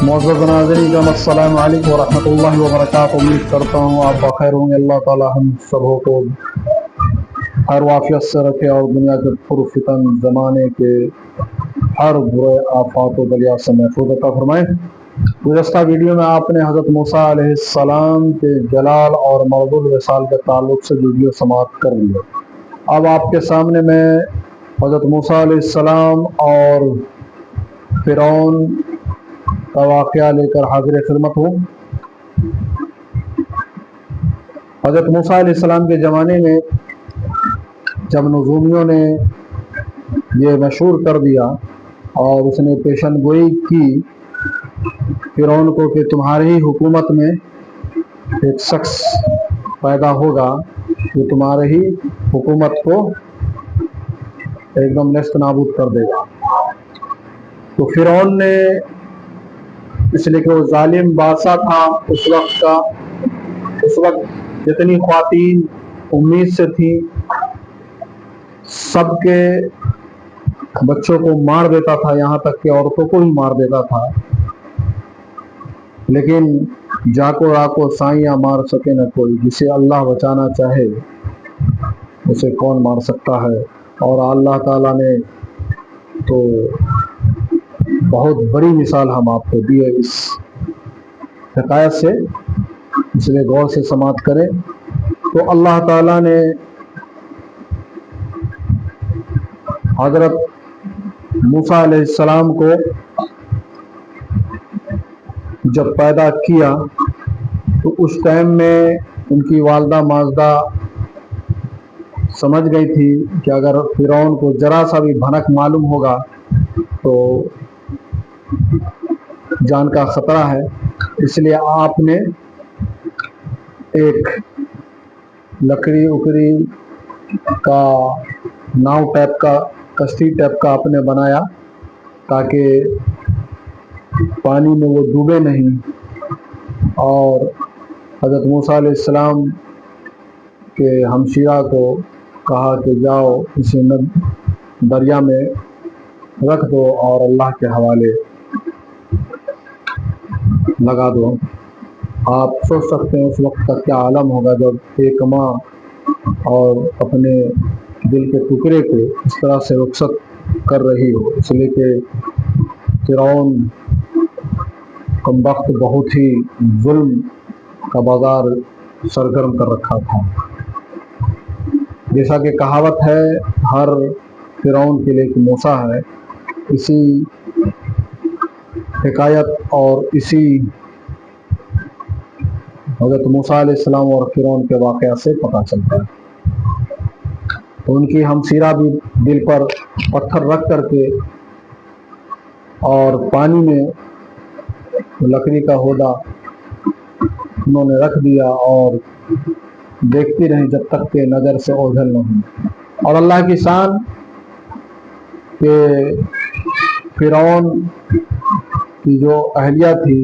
معزز ناظرین کا السلام علیکم ورحمۃ اللہ وبرکاتہ۔ امید کرتا ہوں آپ بخیر ہوں گے۔ اللہ تعالی ہم سبوں کو ہر وافیت سے رکھے اور دنیا کے پرفتن زمانے کے ہر برے آفات و بلیات سے محفوظ عطا فرمائے۔ گزشتہ ویڈیو میں آپ نے حضرت موسیٰ علیہ السلام کے جلال اور مرد الوصال کے تعلق سے ویڈیو سماعت کر لیا۔ اب آپ کے سامنے میں حضرت موسیٰ علیہ السلام اور فرعون کا واقعہ لے کر حاضر خدمت ہوں۔ حضرت موسیٰ علیہ السلام کے زمانے میں جب نجومیوں نے یہ مشہور کر دیا اور اس نے پیشن گوئی کی فرعون کو کہ تمہاری ہی حکومت میں ایک شخص پیدا ہوگا جو تمہاری ہی حکومت کو ایک دم نیست نابود کر دے گا، تو فرعون نے اس لیے کہ وہ ظالم بادشاہ تھا اس وقت کا، اس وقت جتنی خواتین امید سے تھیں سب کے بچوں کو مار دیتا تھا، یہاں تک کہ عورتوں کو بھی مار دیتا تھا۔ لیکن جاکو راکو سائیاں مار سکے نہ کوئی، جسے اللہ بچانا چاہے اسے کون مار سکتا ہے۔ اور اللہ تعالیٰ نے تو بہت بڑی مثال ہم آپ کو دی ہے اس حکایت سے، اس لیے غور سے سماعت کریں۔ تو اللہ تعالیٰ نے حضرت موسیٰ علیہ السلام کو جب پیدا کیا تو اس ٹائم میں ان کی والدہ ماجدہ سمجھ گئی تھی کہ اگر فرعون کو ذرا سا بھی بھنک معلوم ہوگا تو جان کا خطرہ ہے، اس لیے آپ نے ایک لکڑی اکڑی کا ناؤ ٹائپ کا، کشتی ٹائپ کا آپ نے بنایا تاکہ پانی میں وہ ڈوبے نہیں، اور حضرت موسیٰ علیہ السلام کے ہمشیرہ کو کہا کہ جاؤ اسے دریا میں رکھ دو اور اللہ کے حوالے لگا دو۔ آپ سوچ سکتے ہیں اس وقت کا کیا عالم ہوگا جب ایک ماں اور اپنے دل کے ٹکڑے کو اس طرح سے رخصت کر رہی ہو، اس لیے کہ فرعون کمبخت بہت ہی ظلم کا بازار سرگرم کر رکھا تھا۔ جیسا کہ کہاوت ہے ہر فرعون کے لیے ایک موسیٰ ہے، اسی حکایت اور اسی حضرت موسیٰ علیہ السلام اور فرعون کے واقعہ سے پتہ چلتا ہے۔ تو ان کی ہمشیرہ بھی دل پر پتھر رکھ کر کے اور پانی میں لکڑی کا ہودہ انہوں نے رکھ دیا اور دیکھتی رہی جب تک کہ نظر سے اوجھل نہ ہوئی۔ اور اللہ کی شان کہ فرعون کی جو اہلیہ تھی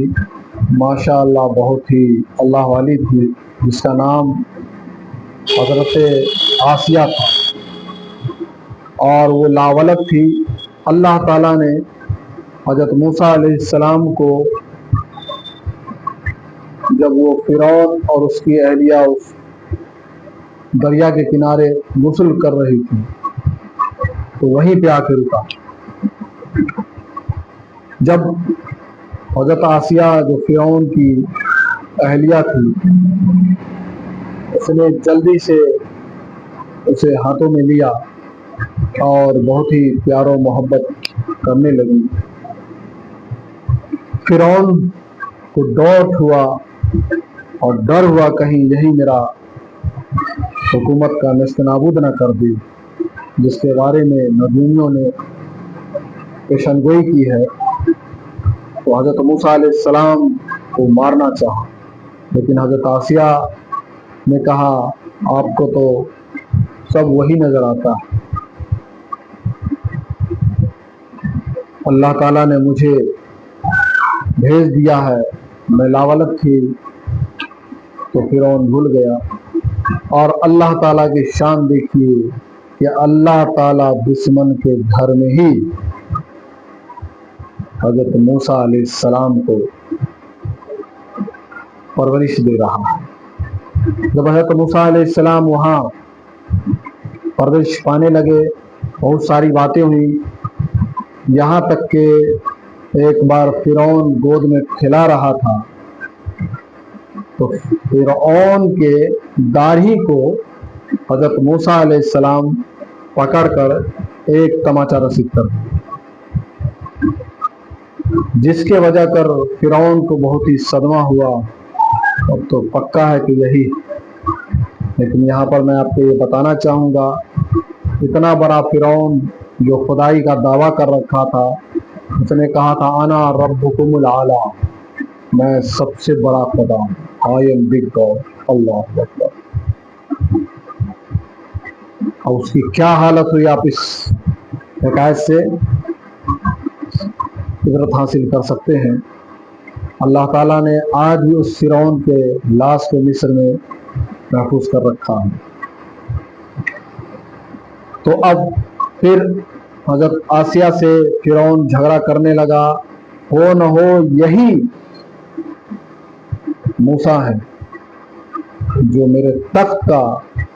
ماشاء اللہ بہت ہی اللہ والی تھی، جس کا نام حضرت آسیہ تھا اور وہ لاولد تھی۔ اللہ تعالیٰ نے حضرت موسیٰ علیہ السلام کو جب وہ فرعون اور اس کی اہلیہ اس دریا کے کنارے غسل کر رہی تھی تو وہیں پہ آ کے رکا۔ جب حضرت آسیہ جو فرعون کی اہلیہ تھی اس نے جلدی سے اسے ہاتھوں میں لیا اور بہت ہی پیار و محبت کرنے لگی۔ فرعون کو ڈوٹ ہوا اور ڈر ہوا کہیں یہی میرا حکومت کا نیست نابود نہ کر دی، جس کے بارے میں نبیوں نے پیشن گوئی کی ہے۔ تو حضرت موسیٰ علیہ السلام کو مارنا چاہا، لیکن حضرت آسیہ نے کہا آپ کو تو سب وہی نظر آتا ہے، اللہ تعالیٰ نے مجھے بھیج دیا ہے، میں لاولد تھی تو فرعون بھول گیا۔ اور اللہ تعالیٰ کی شان دیکھیے کہ اللہ تعالیٰ دشمن کے گھر میں ہی حضرت موسیٰ علیہ السلام کو پرورش دے رہا ہے۔ جب حضرت موسیٰ علیہ السلام وہاں پرورش پانے لگے، بہت ساری باتیں ہوئی، یہاں تک کہ ایک بار فرعون گود میں کھلا رہا تھا تو فرعون کے داڑھی کو حضرت موسیٰ علیہ السلام پکڑ کر ایک تماچا رسید کر دیا، جس کے وجہ کر فرعون کو بہت ہی صدمہ ہوا۔ اب تو پکا ہے کہ یہی، لیکن یہاں پر میں آپ کو یہ بتانا چاہوں گا، اتنا بڑا فرعون جو خدائی کا دعویٰ کر رکھا تھا، اس نے کہا تھا انا ربکم الاعلی، میں سب سے بڑا خدا ہوں، I am big God، اللہ اکبر۔ اور اس کی کیا حالت ہوئی، آپ اس حکایت سے عبرت حاصل کر سکتے ہیں۔ اللہ تعالیٰ نے آج بھی اس فرعون کے لاش کو مصر میں محفوظ کر رکھا ہے۔ تو اب پھر حضرت آسیہ سے فرعون جھگڑا کرنے لگا، ہو نہ ہو یہی موسیٰ ہے جو میرے تخت کا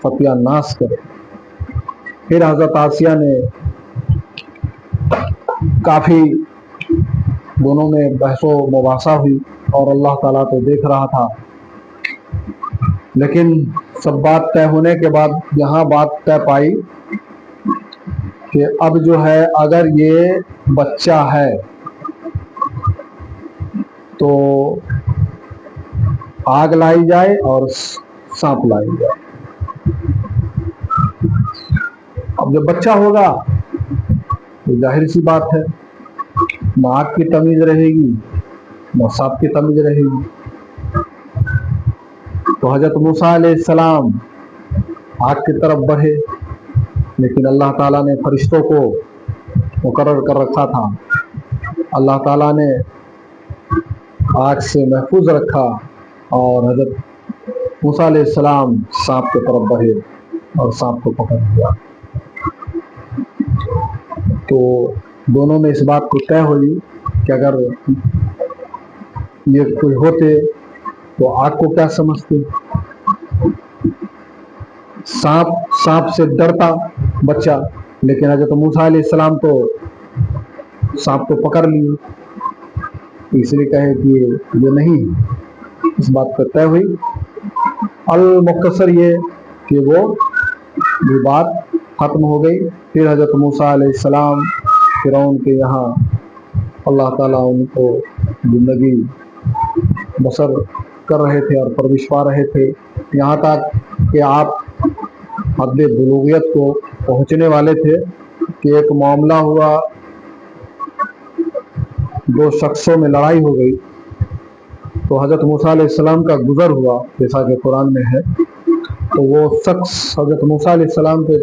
فتیہ ناش کرے۔ پھر حضرت آسیہ نے کافی دونوں میں بحث و مباحثہ ہوئی اور اللہ تعالیٰ تو دیکھ رہا تھا، لیکن سب بات طے ہونے کے بعد یہاں بات طے پائی کہ اب جو ہے اگر یہ بچہ ہے تو آگ لائی جائے اور سانپ لائی جائے۔ اب جب بچہ ہوگا تو ظاہر سی بات ہے نہ آگ کی تمیز رہے گی نہ سانپ کی تمیز رہے گی۔ تو حضرت موسیٰ علیہ السلام آگ کی طرف بڑھے، لیکن اللہ تعالیٰ نے فرشتوں کو مقرر کر رکھا تھا، اللہ تعالیٰ نے آگ سے محفوظ رکھا اور حضرت موسیٰ علیہ السلام سانپ کی طرف بڑھے اور سانپ کو پکڑ لیا۔ تو دونوں میں اس بات کو طے ہوئی کہ اگر یہ کوئی ہوتے تو آگ کو کیا سمجھتے، سانپ سے ڈرتا بچہ، لیکن حضرت موسیٰ علیہ السلام تو سانپ کو پکڑ لیے، اس لیے کہے کہ یہ نہیں، اس بات پر طے ہوئی۔ المختصر یہ کہ وہ بات ختم ہو گئی۔ پھر حضرت موسیٰ علیہ السلام فرعون کے یہاں اللہ تعالیٰ ان کو زندگی بسر کر رہے تھے اور پرورش پا رہے تھے، یہاں تک کہ آپ حد بلوغیت کو پہنچنے والے تھے کہ ایک معاملہ ہوا، دو شخصوں میں لڑائی ہو گئی، تو حضرت موسیٰ علیہ السلام کا گزر ہوا جیسا کہ قرآن میں ہے، تو وہ شخص حضرت موسیٰ علیہ السلام کے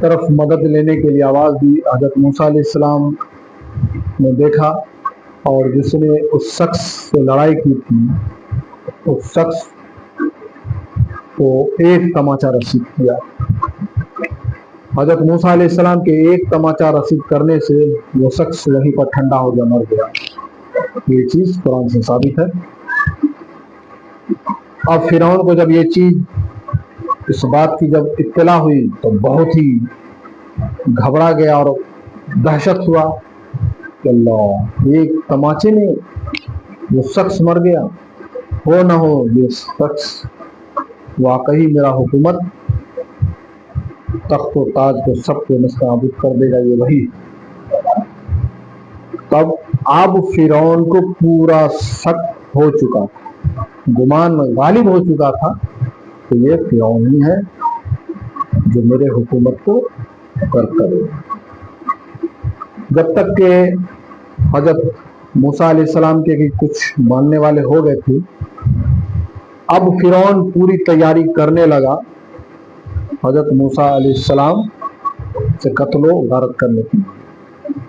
طرف مدد لینے کے لیے آواز دی۔ حضرت موسیٰ علیہ السلام نے دیکھا اور جس نے اس شخص سے لڑائی کی تھی اس شخص کو ایک تماچا رسید کیا۔ حضرت موسیٰ علیہ السلام کے ایک تماچا رسید کرنے سے وہ شخص وہیں پر ٹھنڈا ہو گیا، مر گیا۔ یہ چیز قرآن سے ثابت ہے۔ اب فرعون کو جب یہ چیز، اس بات کی جب اطلاع ہوئی تو بہت ہی گھبرا گیا اور دہشت ہوا کہ اللہ، ایک تماچے میں وہ شخص مر گیا، ہو نہ ہو یہ شخص واقعی میرا حکومت تخت و تاج کو سب کو نابود کر دے گا، یہ وہی۔ تب اب فرعون کو پورا شک ہو چکا تھا، گمان غالب ہو چکا تھا کہ یہ فرعون ہی ہے جو میرے حکومت کو کرے۔ جب تک کہ حضرت موسیٰ علیہ السلام کے کچھ ماننے والے ہو گئے تھے، اب فرعون پوری تیاری کرنے لگا حضرت موسیٰ علیہ السلام سے قتل و غارت کرنے کی۔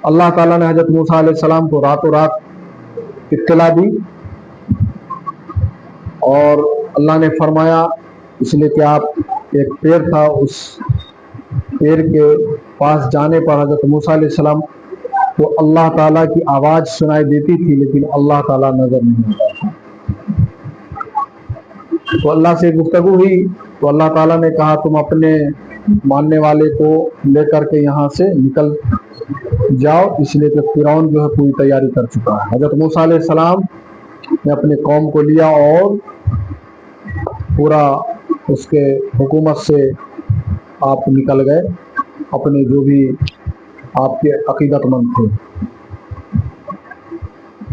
اللہ تعالیٰ نے حضرت موسیٰ علیہ السلام کو راتوں رات اطلاع دی اور اللہ نے فرمایا، اس لیے کہ آپ ایک پیڑ تھا، اس پیڑ کے پاس جانے پر حضرت موسیٰ علیہ السلام تو اللہ تعالیٰ کی آواز سنائی دیتی تھی لیکن اللہ تعالیٰ نظر نہیں آتا تھا. تو اللہ سے گفتگو ہوئی تو اللہ تعالیٰ نے کہا تم اپنے ماننے والے کو لے کر کے یہاں سے نکل جاؤ، اس لیے کہ فرعون جو ہے پوری تیاری کر چکا ہے. حضرت موسیٰ علیہ السلام نے اپنے قوم کو لیا اور پورا اس کے حکومت سے آپ نکل گئے، اپنے جو بھی آپ کے عقیدت مند تھے.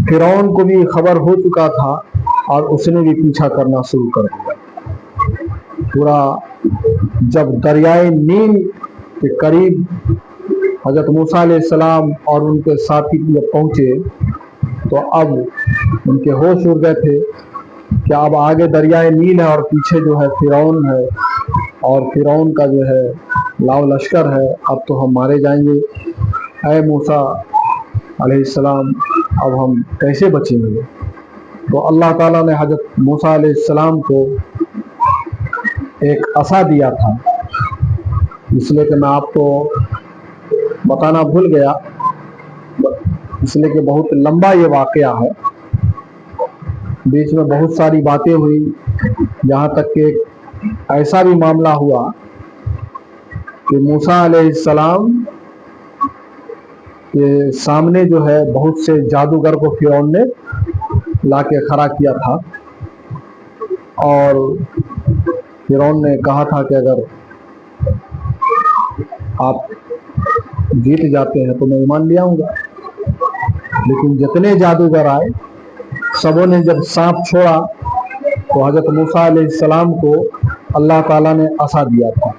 فرعون کو بھی خبر ہو چکا تھا اور اس نے بھی پیچھا کرنا شروع کر دیا. پورا جب دریائے نیل کے قریب حضرت موسیٰ علیہ السلام اور ان کے ساتھی جب پہنچے تو اب ان کے ہوش اڑ گئے تھے کہ اب آگے دریائے نیل ہے اور پیچھے جو ہے فرعون ہے اور فرعون کا جو ہے لاؤ لشکر ہے، اب تو ہم مارے جائیں گے. اے موسیٰ علیہ السلام اب ہم کیسے بچیں گے؟ تو اللہ تعالیٰ نے حضرت موسیٰ علیہ السلام کو ایک عصا دیا تھا، اس لیے کہ میں آپ کو بتانا بھول گیا، اس لیے کہ بہت لمبا یہ واقعہ ہے، بیچ میں بہت ساری باتیں ہوئی، جہاں تک کہ ایسا بھی معاملہ ہوا کہ موسیٰ علیہ السلام کے سامنے جو ہے بہت سے جادوگر کو فرعون نے لا کے کھڑا کیا تھا اور فرعون نے کہا تھا کہ اگر آپ جیت جاتے ہیں تو میں ایمان لے آؤں گا. لیکن جتنے جادوگر آئے سبوں نے جب سانپ چھوڑا تو حضرت موسیٰ علیہ السلام کو اللہ تعالیٰ نے عصا دیا تھا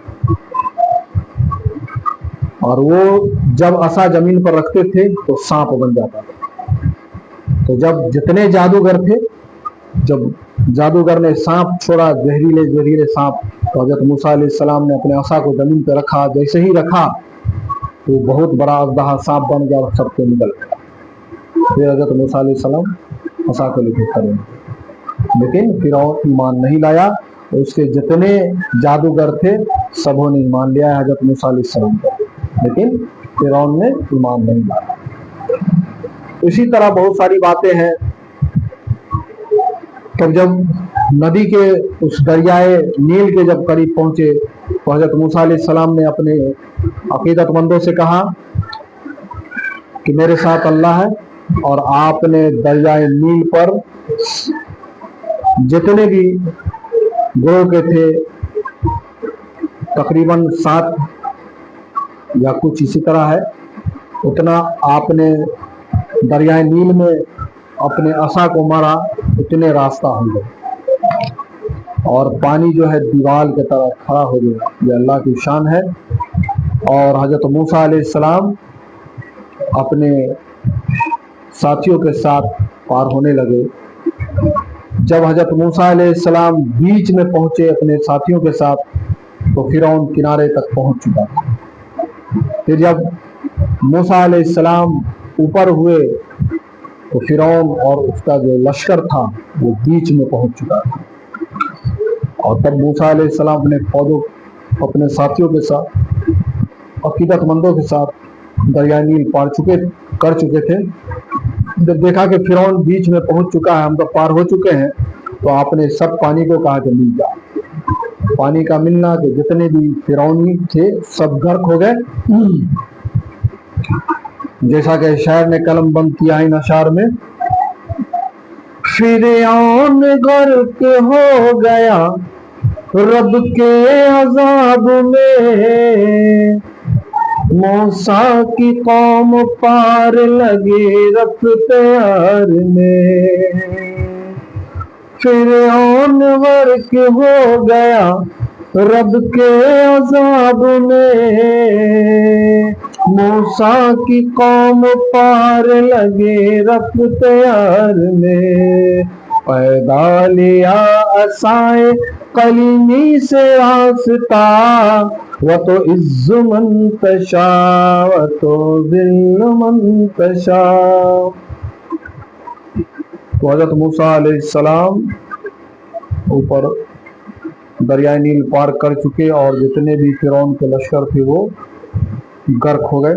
اور وہ جب عصا زمین پر رکھتے تھے تو سانپ بن جاتا تھا. تو جب جتنے جادوگر تھے، جب جادوگر نے سانپ چھوڑا، زہریلے سانپ، تو حضرت موسیٰ علیہ السلام نے اپنے عصا کو زمین پہ رکھا. جیسے ہی رکھا تو بہت بڑا اژدہا سانپ بن گیا اور سب کو نگل گیا. پھر حضرت موسیٰ علیہ السلام عصا کو لے کے کھڑے ہوئے، لیکن فرعون ایمان نہیں لایا. اس کے جتنے جادوگر تھے سبوں نے ایمان لیا ہے حضرت موسیٰ علیہ السلام پر، لیکن فرعون نے ایمان نہیں لایا. اسی طرح بہت ساری باتیں ہیں. تب جب ندی کے اس دریائے نیل کے جب قریب پہنچے تو حضرت موسیٰ علیہ السلام نے اپنے عقیدت مندوں سے کہا کہ میرے ساتھ اللہ ہے، اور آپ نے دریائے نیل پر جتنے بھی گروہ کے تھے تقریباً 7 یا کچھ اسی طرح ہے، اتنا آپ نے دریائے نیل میں اپنے عصا کو مارا، اتنے راستہ ہو گئے اور پانی جو ہے دیوال کی طرح کھڑا ہو گیا. یہ اللہ کی شان ہے. اور حضرت موسیٰ علیہ السلام اپنے ساتھیوں کے ساتھ پار ہونے لگے. جب حضرت موسیٰ علیہ السلام بیچ میں پہنچے اپنے ساتھیوں کے ساتھ تو فرعون کنارے تک پہنچ چکا تھا. پھر جب موسیٰ علیہ السلام اوپر ہوئے تو فرعون اور اس کا جو لشکر تھا وہ بیچ میں پہنچ چکا تھا. اور تب موسیٰ علیہ السلام اپنے فوجوں، اپنے ساتھیوں کے ساتھ، عقیدت مندوں کے ساتھ دریائے نیل کر چکے تھے. جب دیکھا کہ فرعون بیچ میں پہنچ چکا ہے، ہم تو پار ہو چکے ہیں، تو آپ نے سب پانی کو کہا کہ مل جا. پانی کا ملنا کہ جتنے بھی فرعونی تھے سب غرق ہو گئے. جیسا کہ شاعر نے قلم بند کیا ان اشعار میں، فرعون غرق ہو گیا رب کے عذاب میں، موسیٰ کی قوم پار لگے رفتار میں. فرعون غرق ہو گیا رب کے عذاب میں، موسیٰ کی قوم پار لگے رفتار میں. پیدا لیا عصائے قلیمی سے راستہ، وہ تو عز من تشاء وہ تو ذل من تشاء. تو حضرت موسیٰ علیہ السلام اوپر دریائے نیل پار کر چکے اور جتنے بھی فرعون کے لشکر تھے وہ غرق ہو گئے.